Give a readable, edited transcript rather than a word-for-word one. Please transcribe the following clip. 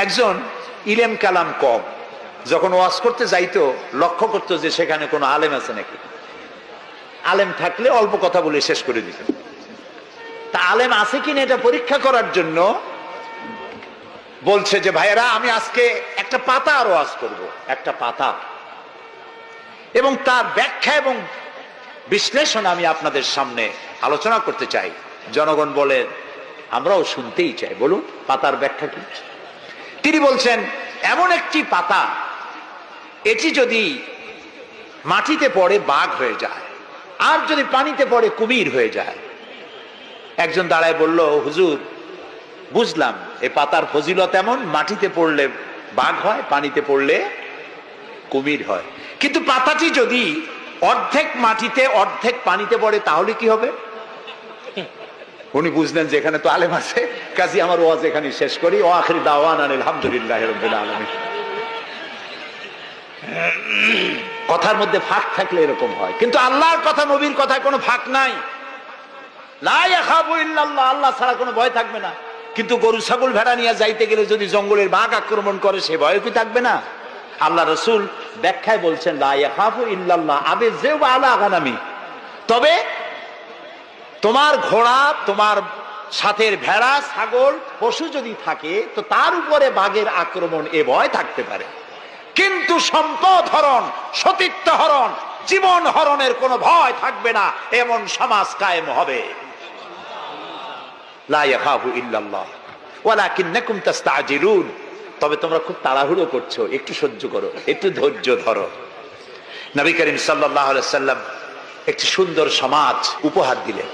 একজন ইলেম কালাম কম, যখন ওয়াজ করতে যাইতো লক্ষ্য করতো যে সেখানে কোনো আলেম আছে নাকি। আলেম থাকলে অল্প কথা বলে শেষ করে দিত। তা আলেম আছে কিনা এটা পরীক্ষা করার জন্য বলছে যে ভাইয়েরা আমি আজকে একটা পাতা আর ওয়াজ করব, একটা পাতা, এবং তার ব্যাখ্যা এবং বিশ্লেষণ আমি আপনাদের সামনে আলোচনা করতে চাই। জনগণ বলে আমরাও শুনতেই চাই, বলুন পাতার ব্যাখ্যা কি। তিনি বলছেন এমন একটি পাতা, এটি যদি মাটিতে পড়ে বাঘ হয়ে যায়, আর যদি পানিতে পড়ে কুমির হয়ে যায়। একজন দাঁড়ায় বলল, হুজুর বুঝলাম এই পাতার ফজিলত এমন, মাটিতে পড়লে বাঘ হয়, পানিতে পড়লে কুমির হয়, কিন্তু পাতাটি যদি অর্ধেক মাটিতে অর্ধেক পানিতে পড়ে তাহলে কি হবে? উনি বুঝলেন যে এখানে তো আলেম আছে, কাজী আমার ওয়াজ এখানে শেষ করি। ও আখিরি দাওয়ানা আলহামদুলিল্লাহি রাব্বিল আলামিন। কথার মধ্যে ফাঁক থাকলে এরকম হয়, কিন্তু আল্লাহর কথা, নবীর কথায় কোনো ফাঁক নাই। লা ইয়াখাফু ইল্লাল্লাহ, আল্লাহ ছাড়া কোনো ভয় থাকবে না। কিন্তু গরু ছাগল ভেড়া নিয়ে যাইতে গেলে যদি জঙ্গলের বাঘ আক্রমণ করে, সে ভয় কি থাকবে না? আল্লাহ রাসূল ব্যাখ্যায় বলছেন লা ইয়াখাফু ইল্লাল্লাহ আবে যেবা আলা গানামি, তবে তোমার ঘোড়া, তোমার সাথের ভেড়া, ছাগল, পশু যদি থাকে তো তার উপরে বাঘের আক্রমণ এ ভয় থাকতে পারে, কিন্তু সম্পদ হরণ, সতীত্ব হরণ, জীবন হরণের কোনো ভয় থাকবে না, এমন সমাজ কায়েম হবে। লা ইয়াখাফু ইল্লাল্লাহ ওয়ালাকিন্নাকুম তাস্তাজিলুন, তবে তোমরা খুব তাড়াহুড়ো করছো, একটু সহ্য করো, একটু ধৈর্য ধরো। নবী করিম সাল্লাল্লাহু আলাইহি ওয়াসাল্লাম একটি সুন্দর সমাজ উপহার দিলেন।